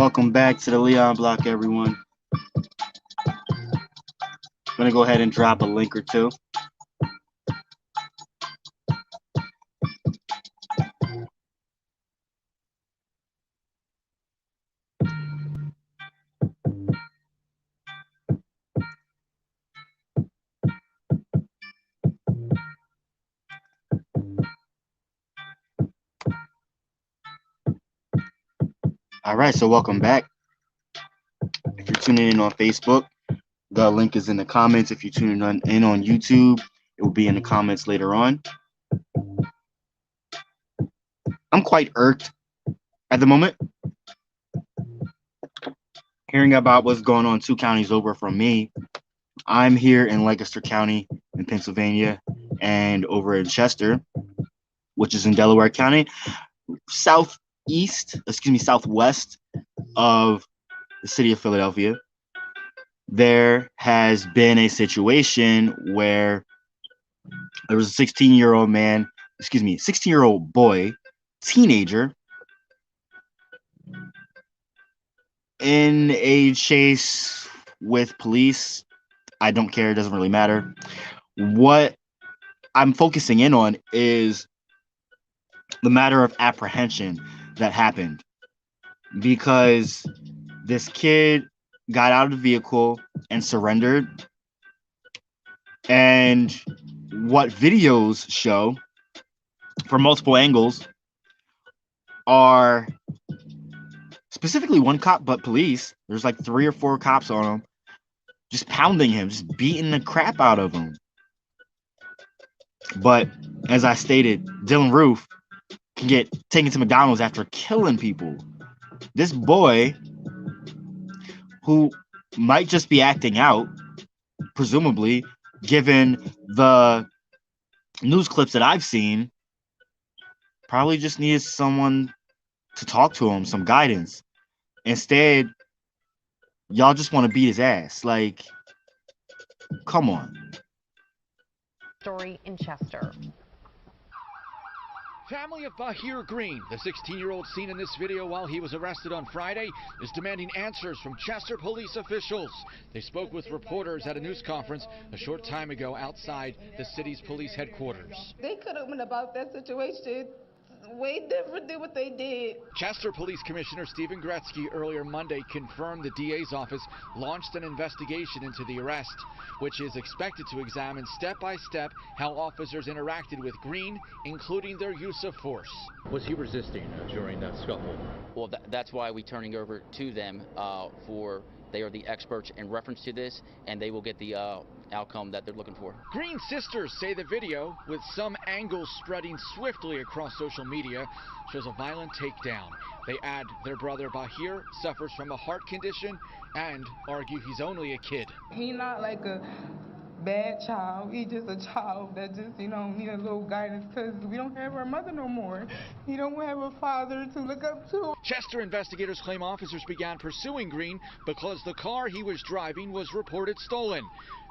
Welcome back to the Leon Block, everyone. I'm going to go ahead and drop a link or two. All right, so welcome back. If you're tuning in on Facebook, the link is in the comments. If you're tuning in on YouTube, it will be in the comments later on. I'm quite irked at the moment, hearing about what's going on 2 counties over from me. I'm here in Lancaster County in Pennsylvania and over in Chester, which is in Delaware County, southwest of the city of Philadelphia. There has been a situation where there was a 16-year-old boy, teenager, in a chase with police. I don't care. It doesn't really matter. What I'm focusing in on is the matter of apprehension that happened, because this kid got out of the vehicle and surrendered. And what videos show from multiple angles are specifically one cop, but police. There's like 3 or 4 cops on him, just pounding him, just beating the crap out of him. But as I stated, Dylan Roof can get taken to McDonald's after killing people. This boy, who might just be acting out, presumably, given the news clips that I've seen, probably just needs someone to talk to him, some guidance. Instead, y'all just want to beat his ass. Like, come on. Story in Chester. Family of Bahir Green, the 16-year-old seen in this video while he was arrested on Friday, is demanding answers from Chester police officials. They spoke with reporters at a news conference a short time ago outside the city's police headquarters. They could have been about that situation way different than what they did. Chester Police Commissioner Stephen Gretzky earlier Monday confirmed the DA's office launched an investigation into the arrest, which is expected to examine step by step how officers interacted with Green, including their use of force. Was he resisting during that scuffle? Well, that's why we're turning over to them they are the experts in reference to this, and they will get the outcome that they're looking for. Green's sisters say the video, with some angles spreading swiftly across social media, shows a violent takedown. They add their brother Bahir suffers from a heart condition and argue he's only a kid. He not like a bad child. He just a child that just, need a little guidance because we don't have our mother no more. He don't have a father to look up to. Chester investigators claim officers began pursuing Green because the car he was driving was reported stolen.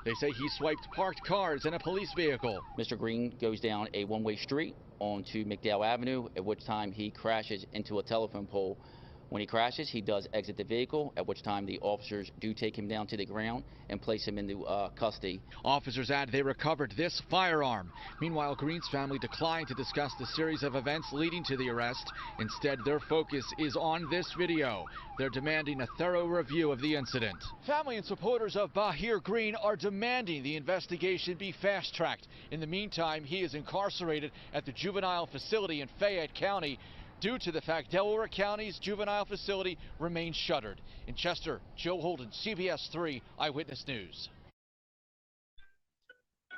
They say he swiped parked cars in a police vehicle. Mr. Green goes down a one-way street onto McDowell Avenue, at which time he crashes into a telephone pole. When he crashes, he does exit the vehicle, at which time the officers do take him down to the ground and place him into custody. Officers add they recovered this firearm. Meanwhile, Green's family declined to discuss the series of events leading to the arrest. Instead, their focus is on this video. They're demanding a thorough review of the incident. Family and supporters of Bahir Green are demanding the investigation be fast-tracked. In the meantime, he is incarcerated at the juvenile facility in Fayette County, due to the fact Delaware County's juvenile facility remains shuttered. In Chester, Joe Holden, CBS 3 Eyewitness News.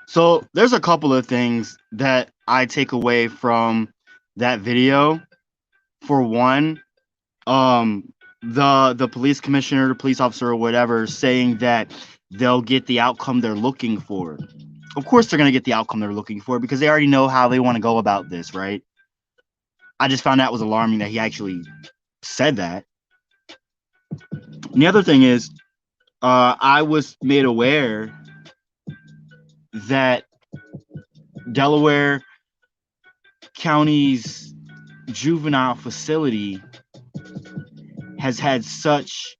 So there's a couple of things that I take away from that video. For one, the police commissioner, the police officer or whatever, saying that they'll get the outcome they're looking for. Of course they're going to get the outcome they're looking for because they already know how they want to go about this, right? I just found that was alarming that he actually said that. And the other thing is, I was made aware that Delaware County's juvenile facility has had such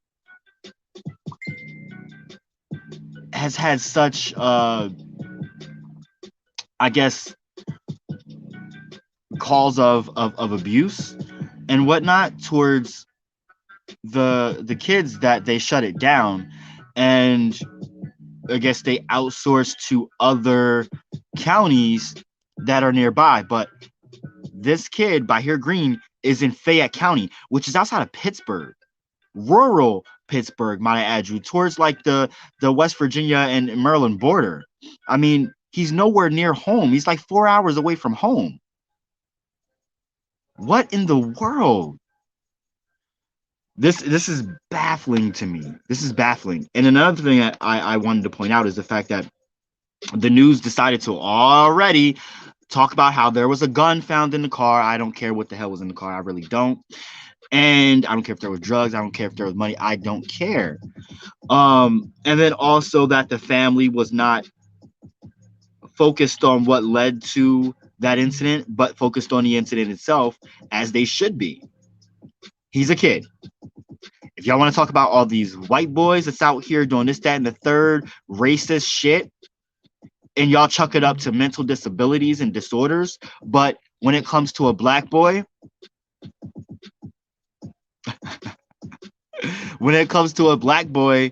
I guess calls of abuse and whatnot towards the kids that they shut it down, and I guess they outsource to other counties that are nearby. But this kid, Bahir Green, is in Fayette County, which is outside of Pittsburgh, rural Pittsburgh, might I add you, towards like the West Virginia and Maryland border. I mean, he's nowhere near home. He's like 4 hours away from home. What in the world? This is baffling to me. This is baffling. And another thing that I wanted to point out is the fact that the news decided to already talk about how there was a gun found in the car. I don't care what the hell was in the car. I really don't. And I don't care if there was drugs. I don't care if there was money. I don't care. And then also that the family was not focused on what led to that incident, but focused on the incident itself, as they should be. He's a kid. If y'all want to talk about all these white boys that's out here doing this, that, and the third racist shit, and y'all chuck it up to mental disabilities and disorders, but when it comes to a black boy, when it comes to a black boy,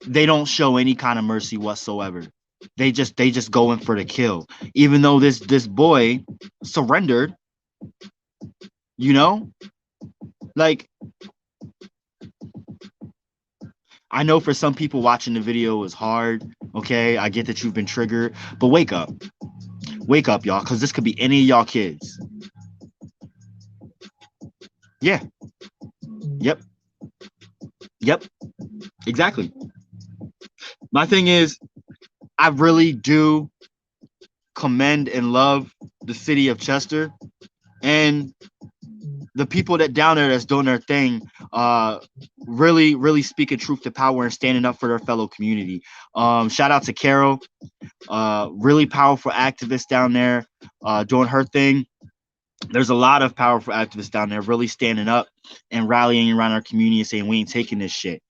they don't show any kind of mercy whatsoever. They just go in for the kill. Even though this boy surrendered, you know? Like, I know for some people watching the video is hard. Okay, I get that you've been triggered, but wake up. Wake up, y'all, because this could be any of y'all kids. Yeah. Yep. Yep. Exactly. My thing is, I really do commend and love the city of Chester and the people that down there that's doing their thing, really speaking truth to power and standing up for their fellow community. Shout out to Carol, really powerful activist down there, doing her thing. There's a lot of powerful activists down there really standing up and rallying around our community and saying we ain't taking this shit.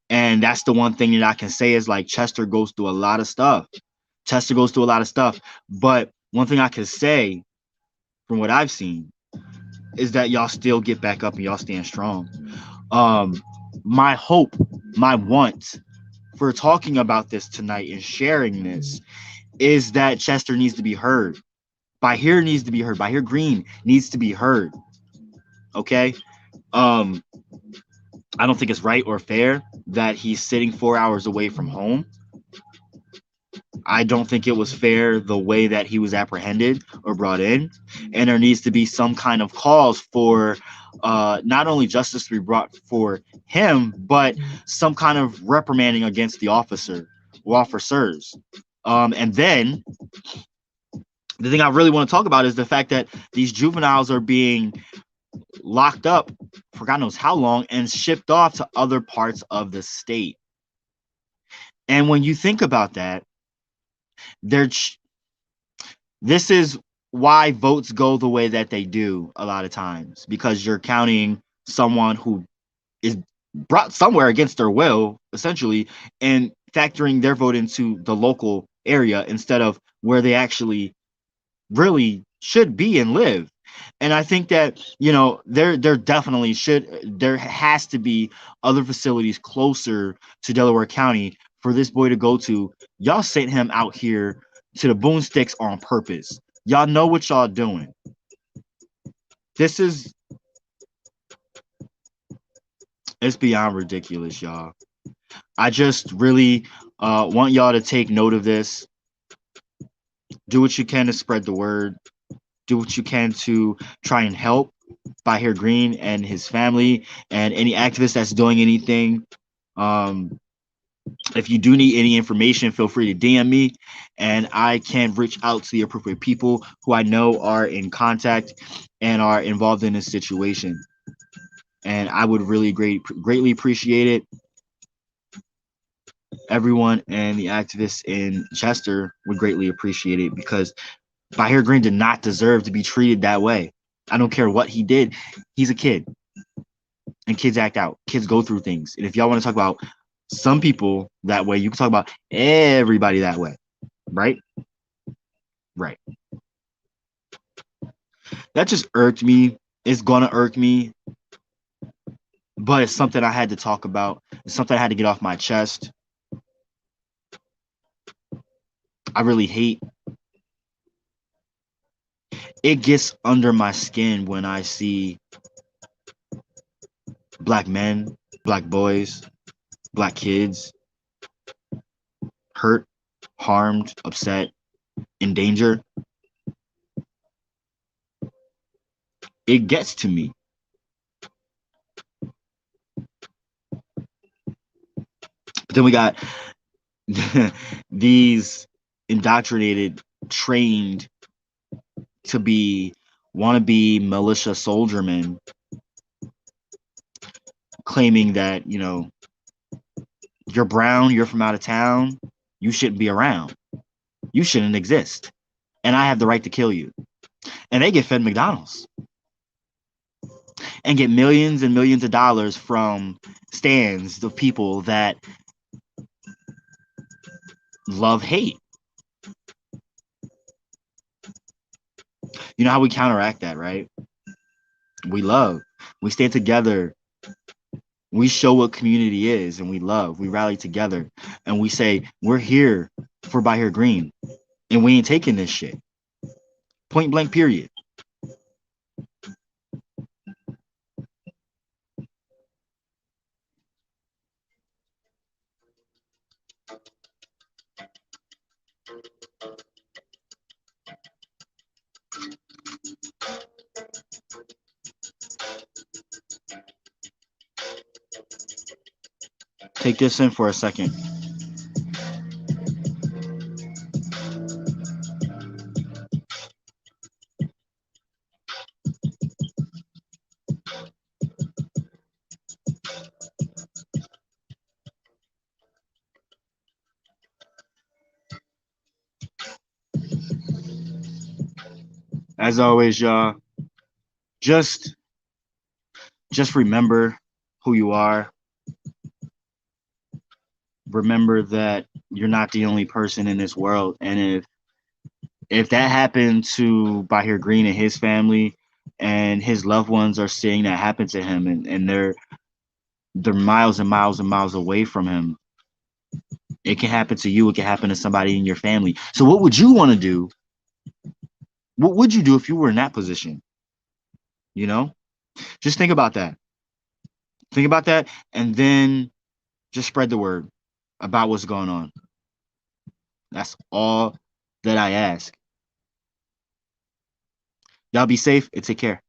And that's the one thing that I can say is like Chester goes through a lot of stuff. Chester goes through a lot of stuff. But one thing I can say from what I've seen is that y'all still get back up and y'all stand strong. My hope, my want for talking about this tonight and sharing this is that Chester needs to be heard. Bahir needs to be heard. Bahir Green needs to be heard. Okay? I don't think it's right or fair that he's sitting 4 hours away from home. I don't think it was fair the way that he was apprehended or brought in. And there needs to be some kind of cause for not only justice to be brought for him, but some kind of reprimanding against the officer or officers. And then the thing I really want to talk about is the fact that these juveniles are being locked up for God knows how long and shipped off to other parts of the state. And when you think about that, this is why votes go the way that they do a lot of times, because you're counting someone who is brought somewhere against their will, essentially, and factoring their vote into the local area instead of where they actually really should be and live. And I think that, you know, there definitely there has to be other facilities closer to Delaware County for this boy to go to. Y'all sent him out here to the boonsticks on purpose. Y'all know what y'all doing. It's beyond ridiculous, y'all. I just really want y'all to take note of this. Do what you can to spread the word. Do what you can to try and help Bahir Green and his family and any activist that's doing anything. If you do need any information, feel free to DM me and I can reach out to the appropriate people who I know are in contact and are involved in this situation. And I would really greatly appreciate it. Everyone and the activists in Chester would greatly appreciate it, because Bahir Green did not deserve to be treated that way. I don't care what he did. He's a kid. and kids act out. Kids go through things. And if y'all want to talk about some people that way, you can talk about everybody that way. Right? Right. That just irked me. It's gonna irk me, but it's something I had to talk about. It's something I had to get off my chest. I really hate it. Gets under my skin when I see black men, black boys, black kids hurt, harmed, upset, in danger. It gets to me. But then we got these indoctrinated, trained to be wannabe militia soldiermen claiming that, you're brown, you're from out of town, you shouldn't be around. You shouldn't exist. And I have the right to kill you. And they get fed McDonald's and get millions and millions of dollars from stands of people that love hate. You know how we counteract that, right? We love. We stand together. We show what community is, and we love. We rally together, and we say, we're here for Bahir Green, and we ain't taking this shit. Point blank, period. Take this in for a second. As always, y'all, just remember who you are. Remember that you're not the only person in this world, and if that happened to Bahir Green and his family, and his loved ones are seeing that happen to him, and they're miles and miles and miles away from him, it can happen to you. It can happen to somebody in your family. So what would you want to do? What would you do if you were in that position? Just think about that. Think about that, and then just spread the word about what's going on. That's all that I ask. Y'all be safe and take care.